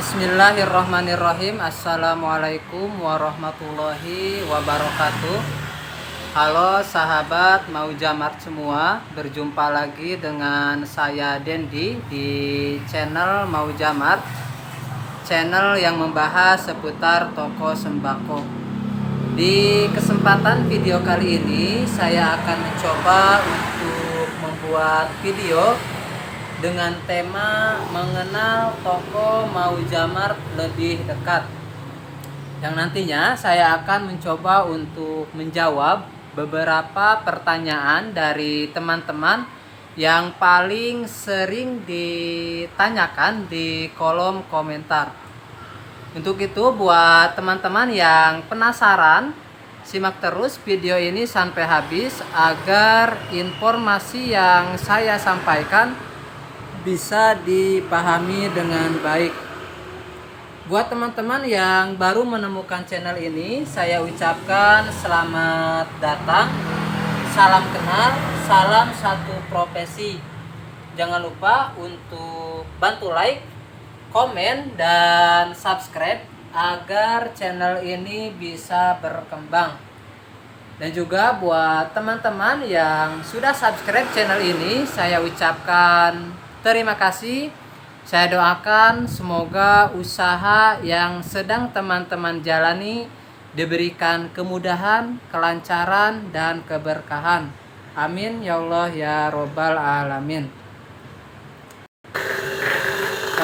Bismillahirrahmanirrahim. Assalamualaikum warahmatullahi wabarakatuh. Halo sahabat Maujamart semua, berjumpa lagi dengan saya Dendi di channel Maujamart, channel yang membahas seputar toko sembako. Di kesempatan video kali ini saya akan mencoba untuk membuat video dengan tema mengenal toko Maujamart lebih dekat, yang nantinya saya akan mencoba untuk menjawab beberapa pertanyaan dari teman-teman yang paling sering ditanyakan di kolom komentar. Untuk itu, buat teman-teman yang penasaran, simak terus video ini sampai habis agar informasi yang saya sampaikan bisa dipahami dengan baik. Buat teman-teman yang baru menemukan channel ini, saya ucapkan selamat datang, salam kenal, salam satu profesi. Jangan lupa untuk bantu like, komen, dan subscribe agar channel ini bisa berkembang. Dan juga buat teman-teman yang sudah subscribe channel ini, saya ucapkan terima kasih. Saya doakan semoga usaha yang sedang teman-teman jalani diberikan kemudahan, kelancaran, dan keberkahan. Amin ya Allah ya Robbal Alamin.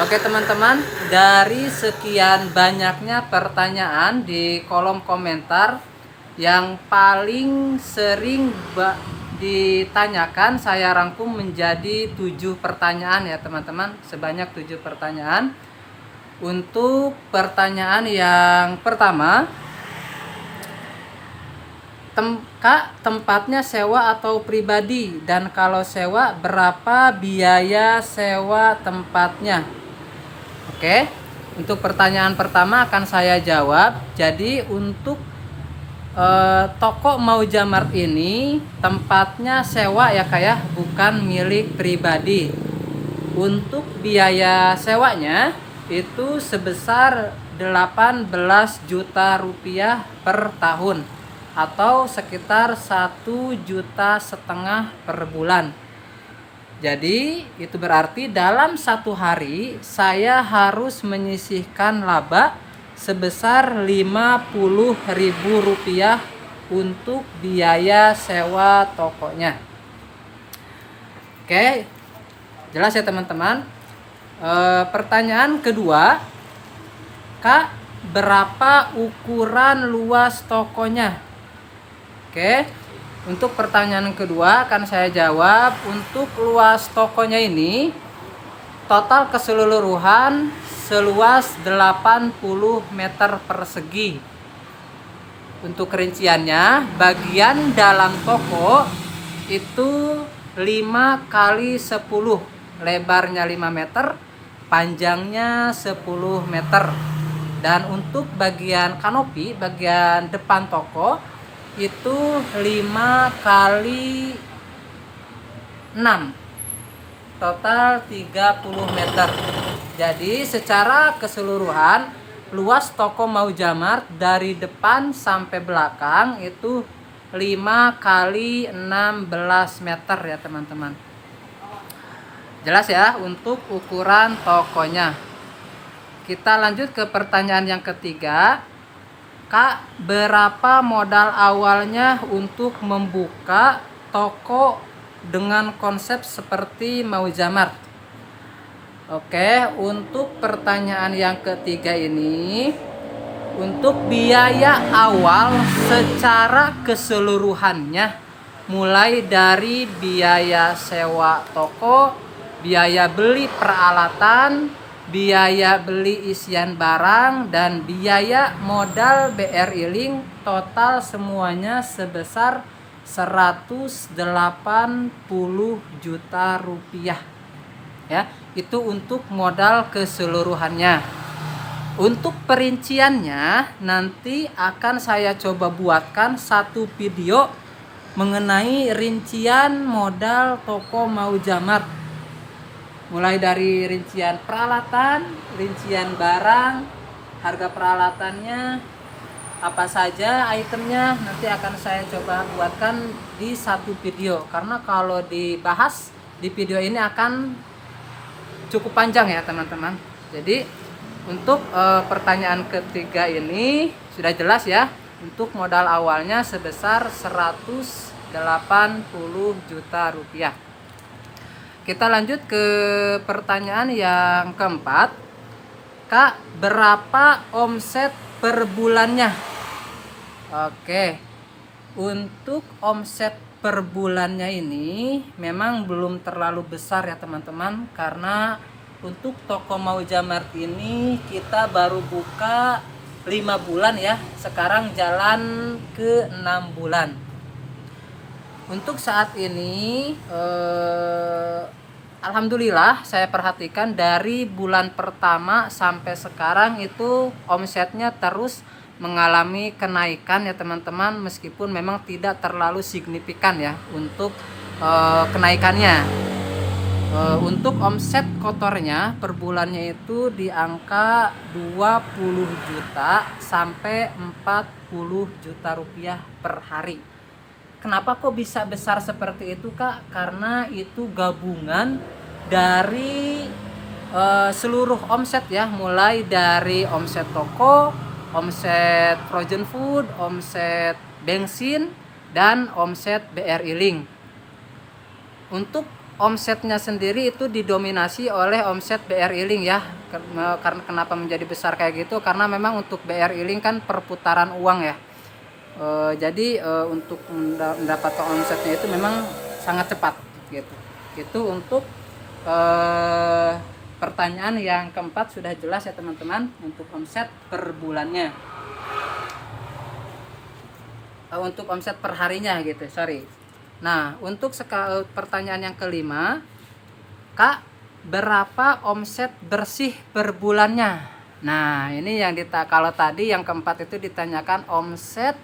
Oke teman-teman, dari sekian banyaknya pertanyaan di kolom komentar, yang paling sering ditanyakan saya rangkum menjadi 7 pertanyaan ya teman-teman, sebanyak 7 pertanyaan. Untuk pertanyaan yang pertama, Kak, tempatnya sewa atau pribadi, dan kalau sewa berapa biaya sewa tempatnya? Oke, untuk pertanyaan pertama akan saya jawab. Jadi untuk toko Maujamart ini tempatnya sewa ya Kak ya, bukan milik pribadi. Untuk biaya sewanya itu sebesar 18 juta rupiah per tahun, atau sekitar 1,5 juta per bulan. Jadi itu berarti dalam satu hari saya harus menyisihkan laba sebesar Rp50.000 untuk biaya sewa tokonya. Oke, jelas ya teman-teman. Pertanyaan kedua, Kak, berapa ukuran luas tokonya? Oke, untuk pertanyaan kedua akan saya jawab. Untuk luas tokonya ini total keseluruhan seluas 80 meter persegi. Untuk rinciannya, bagian dalam toko itu 5 kali 10, lebarnya 5 meter, panjangnya 10 meter. Dan untuk bagian kanopi, bagian depan toko itu 5 kali 6, total 30 meter. Jadi secara keseluruhan luas toko Maujamart dari depan sampai belakang itu 5 kali 16 meter ya teman-teman. Jelas ya untuk ukuran tokonya. Kita lanjut ke pertanyaan yang ketiga. Kak, berapa modal awalnya untuk membuka toko dengan konsep seperti Maujamart? Oke, untuk pertanyaan yang ketiga ini, untuk biaya awal secara keseluruhannya, mulai dari biaya sewa toko, biaya beli peralatan, biaya beli isian barang, dan biaya modal BRI Link, total semuanya sebesar 180 juta rupiah ya. Itu untuk modal keseluruhannya. Untuk perinciannya nanti akan saya coba buatkan satu video mengenai rincian modal toko Maujamart. mulai dari rincian peralatan, rincian barang, harga peralatannya, apa saja itemnya, nanti akan saya coba buatkan di satu video, karena kalau dibahas di video ini akan cukup panjang ya teman-teman. Jadi untuk pertanyaan ketiga ini sudah jelas ya, untuk modal awalnya sebesar 180 juta rupiah. Kita lanjut ke pertanyaan yang keempat. Kak, berapa omset per bulannya? Oke, untuk omset per bulannya ini memang belum terlalu besar ya teman-teman, karena untuk toko Mauja Mart ini kita baru buka 5 bulan ya, sekarang jalan ke 6 bulan. Untuk saat ini alhamdulillah saya perhatikan dari bulan pertama sampai sekarang itu omsetnya terus mengalami kenaikan ya teman-teman, meskipun memang tidak terlalu signifikan ya untuk kenaikannya. Untuk omset kotornya per bulannya itu di angka 20 juta sampai 40 juta rupiah per hari. Kenapa kok bisa besar seperti itu, Kak? Karena itu gabungan dari seluruh omset ya, mulai dari omset toko, omset frozen food, omset bensin, dan omset BRI Link. Untuk omsetnya sendiri itu didominasi oleh omset BRI Link ya. Karena kenapa menjadi besar kayak gitu? Karena memang untuk BRI Link kan perputaran uang ya. Jadi untuk mendapatkan omsetnya itu memang sangat cepat gitu. Itu untuk pertanyaan yang keempat sudah jelas ya teman-teman, untuk omset per bulannya. Untuk omset per harinya gitu, sorry. Nah, untuk pertanyaan yang kelima, Kak, berapa omset bersih per bulannya? Nah, ini yang kalau tadi yang keempat itu ditanyakan omset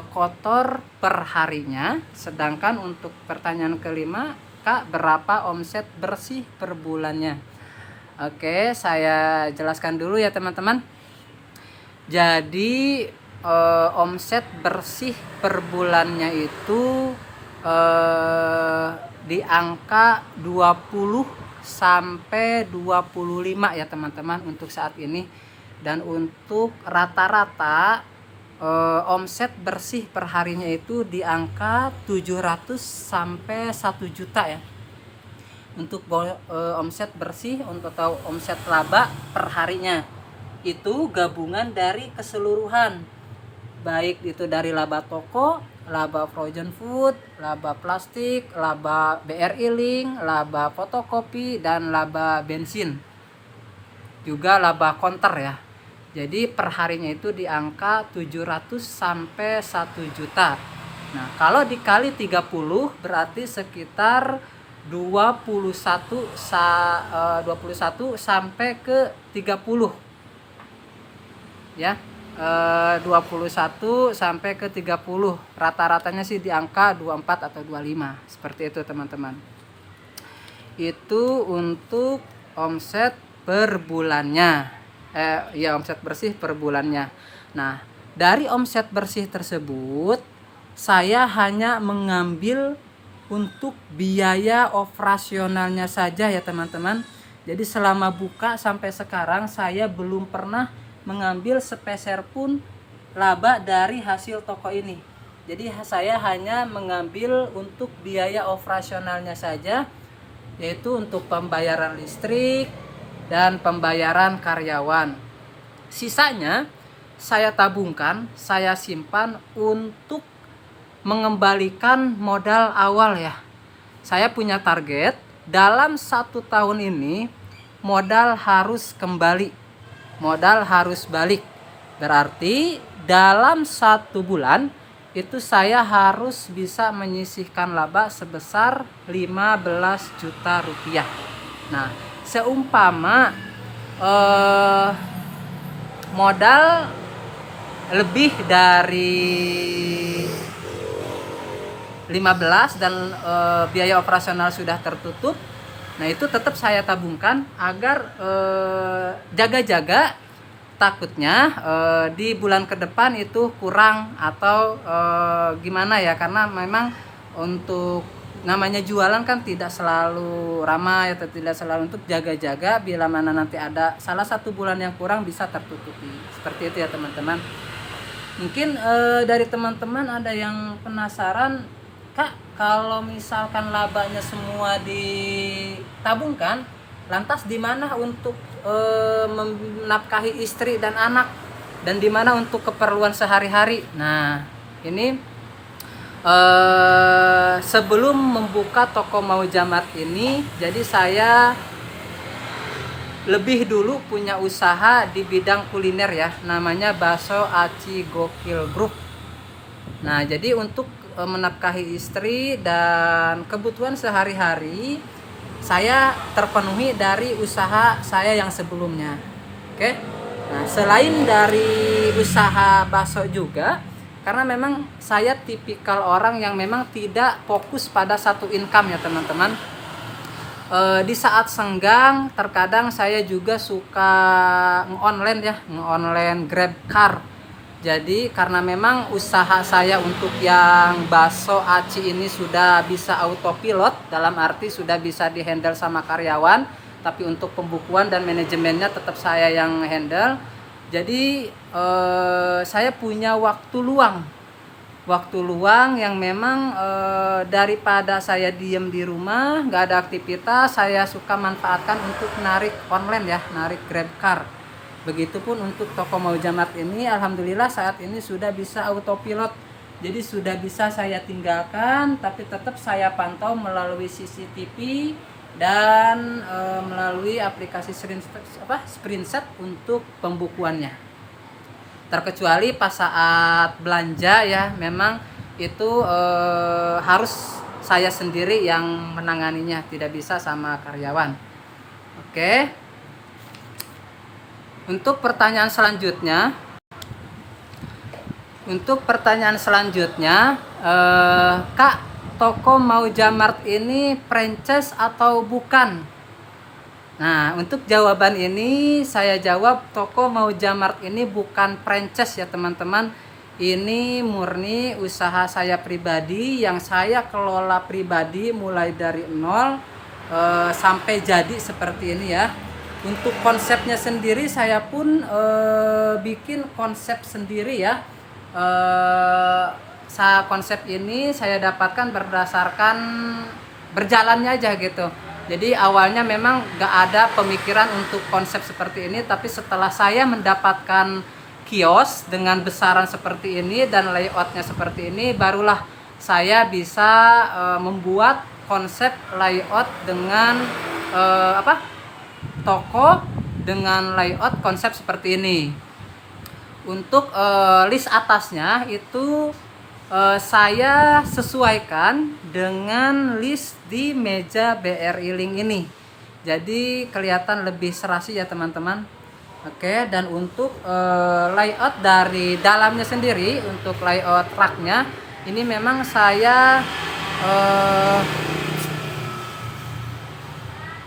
kotor per harinya, sedangkan untuk pertanyaan kelima, Kak, berapa omset bersih per bulannya? Oke, saya jelaskan dulu ya teman-teman. Jadi omset bersih per bulannya itu di angka 20 sampai 25 ya teman-teman untuk saat ini. Dan untuk rata-rata omset bersih per harinya itu di angka 700 sampai 1 juta ya. Untuk omset bersih atau omset laba per harinya itu gabungan dari keseluruhan, baik itu dari laba toko, laba frozen food, laba plastik, laba BRI Link, laba fotokopi, dan laba bensin, juga laba konter ya. Jadi perharinya itu di angka 700 sampai 1 juta. Nah, kalau dikali 30 berarti sekitar 21 sampai ke 30. Ya. 21 sampai ke 30. Rata-ratanya sih di angka 24 atau 25. Seperti itu, teman-teman. Itu untuk omset per bulannya. Omset bersih per bulannya. Nah, dari omset bersih tersebut saya hanya mengambil untuk biaya operasionalnya saja ya teman-teman. Jadi selama buka sampai sekarang saya belum pernah mengambil sepeser pun laba dari hasil toko ini. Jadi saya hanya mengambil untuk biaya operasionalnya saja, yaitu untuk pembayaran listrik dan pembayaran karyawan. Sisanya saya tabungkan, saya simpan untuk mengembalikan modal awal ya. Saya punya target dalam 1 tahun ini modal harus kembali, modal harus balik. Berarti dalam 1 bulan itu saya harus bisa menyisihkan laba sebesar 15 juta rupiah. Nah, seumpama modal lebih dari 15 dan biaya operasional sudah tertutup, Nah itu tetap saya tabungkan agar jaga-jaga takutnya di bulan ke depan itu kurang atau gimana ya, karena memang untuk namanya jualan kan tidak selalu ramai atau tidak selalu, untuk jaga-jaga bila mana nanti ada salah satu bulan yang kurang bisa tertutupi seperti itu ya teman-teman. Mungkin dari teman-teman ada yang penasaran, Kak, kalau misalkan labanya semua ditabungkan, lantas di mana untuk menafkahi istri dan anak, dan di mana untuk keperluan sehari-hari? Nah, ini sebelum membuka toko Maujamart ini, jadi saya lebih dulu punya usaha di bidang kuliner ya, namanya Bakso Aci Gokil Group. Nah, jadi untuk menafkahi istri dan kebutuhan sehari-hari saya terpenuhi dari usaha saya yang sebelumnya. Oke. Nah, selain dari usaha bakso juga, karena memang saya tipikal orang yang memang tidak fokus pada satu income ya teman-teman. Di saat senggang terkadang saya juga suka nge-online Grab Car. Jadi karena memang usaha saya untuk yang bakso aci ini sudah bisa autopilot, dalam arti sudah bisa dihandle sama karyawan, tapi untuk pembukuan dan manajemennya tetap saya yang handle. Jadi saya punya waktu luang yang memang daripada saya diem di rumah nggak ada aktivitas, saya suka manfaatkan untuk narik online ya, narik Grab Car. Begitupun untuk toko Maujamart ini, alhamdulillah saat ini sudah bisa autopilot, jadi sudah bisa saya tinggalkan, tapi tetap saya pantau melalui CCTV dan melalui aplikasi screenshot untuk pembukuannya. Terkecuali pas saat belanja ya, memang itu harus saya sendiri yang menanganinya, tidak bisa sama karyawan. Oke. Untuk pertanyaan selanjutnya, Kak, toko Maujamart ini franchise atau bukan? Nah, untuk jawaban ini saya jawab, toko Maujamart ini bukan franchise ya teman-teman. Ini murni usaha saya pribadi yang saya kelola pribadi mulai dari nol sampai jadi seperti ini ya. Untuk konsepnya sendiri saya pun bikin konsep sendiri ya. Konsep ini saya dapatkan berdasarkan berjalannya aja gitu. Jadi awalnya memang gak ada pemikiran untuk konsep seperti ini, tapi setelah saya mendapatkan kios dengan besaran seperti ini dan layoutnya seperti ini, barulah saya bisa membuat konsep layout dengan toko dengan layout konsep seperti ini. Untuk list atasnya itu saya sesuaikan dengan list di meja BRI Link ini, jadi kelihatan lebih serasi ya teman-teman. Oke, dan untuk layout dari dalamnya sendiri, untuk layout raknya ini memang saya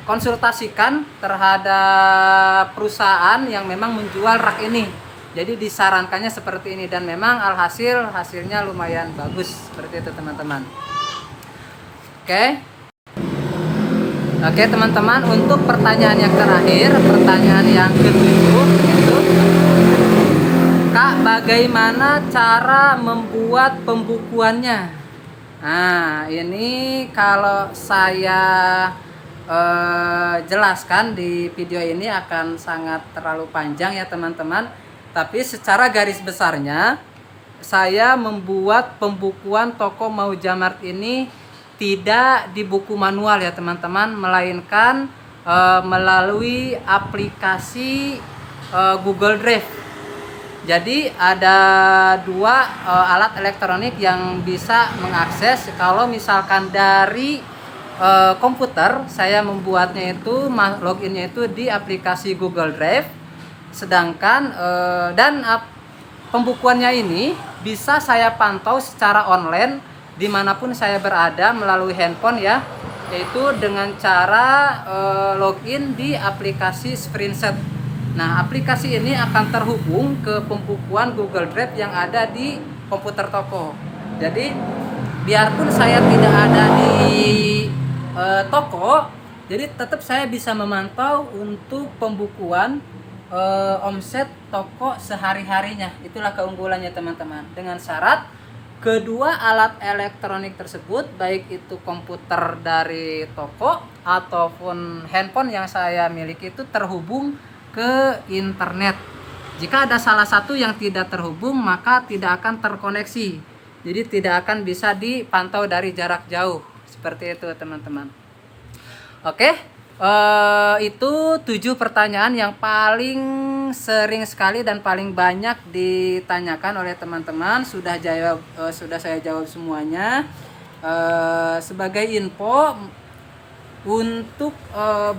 konsultasikan terhadap perusahaan yang memang menjual rak ini. Jadi disarankannya seperti ini, dan memang hasilnya lumayan bagus seperti itu teman-teman. Oke teman-teman, untuk pertanyaan yang terakhir, pertanyaan yang kedua itu, Kak, bagaimana cara membuat pembukuannya? Nah, ini kalau saya jelaskan di video ini akan sangat terlalu panjang ya teman-teman, tapi secara garis besarnya saya membuat pembukuan toko Maujamart ini tidak di buku manual ya teman-teman, melainkan melalui aplikasi Google Drive. Jadi ada dua alat elektronik yang bisa mengakses. Kalau misalkan dari komputer, saya membuatnya itu loginnya itu di aplikasi Google Drive, sedangkan pembukuannya ini bisa saya pantau secara online dimanapun saya berada melalui handphone ya. yaitu dengan cara login di aplikasi Screenshot. Nah, aplikasi ini akan terhubung ke pembukuan Google Drive yang ada di komputer toko. Jadi biarpun saya tidak ada di toko, jadi tetap saya bisa memantau untuk pembukuan omset toko sehari-harinya. Itulah keunggulannya teman-teman. Dengan syarat kedua alat elektronik tersebut, baik itu komputer dari toko ataupun handphone yang saya miliki, itu terhubung ke internet. Jika ada salah satu yang tidak terhubung, maka tidak akan terkoneksi. Jadi tidak akan bisa dipantau dari jarak jauh. Seperti itu teman-teman. Oke, itu 7 pertanyaan yang paling sering sekali dan paling banyak ditanyakan oleh teman-teman. Sudah saya jawab semuanya. Sebagai info, untuk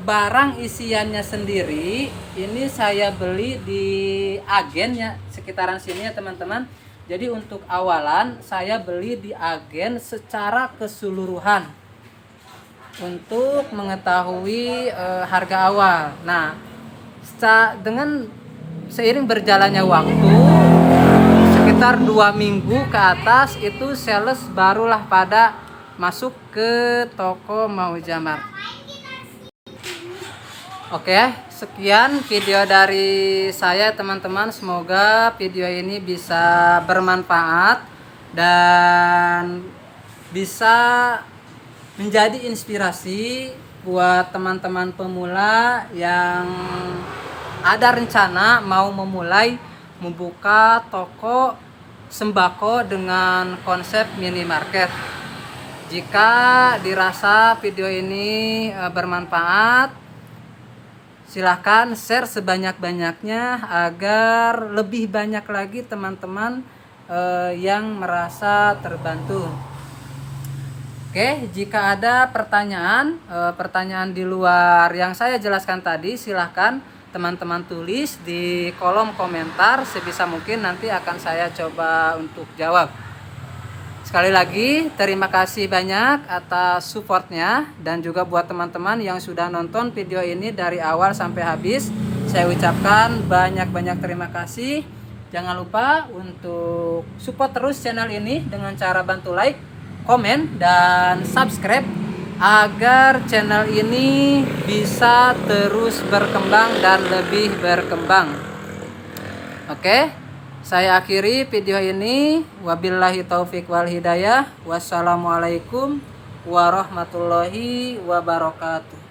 barang isiannya sendiri ini saya beli di agen ya, sekitaran sini ya teman-teman. Jadi untuk awalan saya beli di agen secara keseluruhan untuk mengetahui harga awal. Nah, dengan seiring berjalannya waktu, sekitar 2 minggu ke atas itu sales barulah pada masuk ke toko Maujamart. Oke, sekian video dari saya teman-teman. Semoga video ini bisa bermanfaat dan bisa menjadi inspirasi buat teman-teman pemula yang ada rencana mau memulai membuka toko sembako dengan konsep minimarket. Jika dirasa video ini bermanfaat, silahkan share sebanyak-banyaknya agar lebih banyak lagi teman-teman yang merasa terbantu. Oke, jika ada pertanyaan di luar yang saya jelaskan tadi, silahkan teman-teman tulis di kolom komentar. Sebisa mungkin nanti akan saya coba untuk jawab. Sekali lagi, terima kasih banyak atas supportnya, dan juga buat teman-teman yang sudah nonton video ini dari awal sampai habis, saya ucapkan banyak-banyak terima kasih. Jangan lupa untuk support terus channel ini dengan cara bantu like, komen, dan subscribe agar channel ini bisa terus berkembang dan lebih berkembang. Oke, saya akhiri video ini. Wabillahi taufik wal hidayah. Wassalamualaikum warahmatullahi wabarakatuh.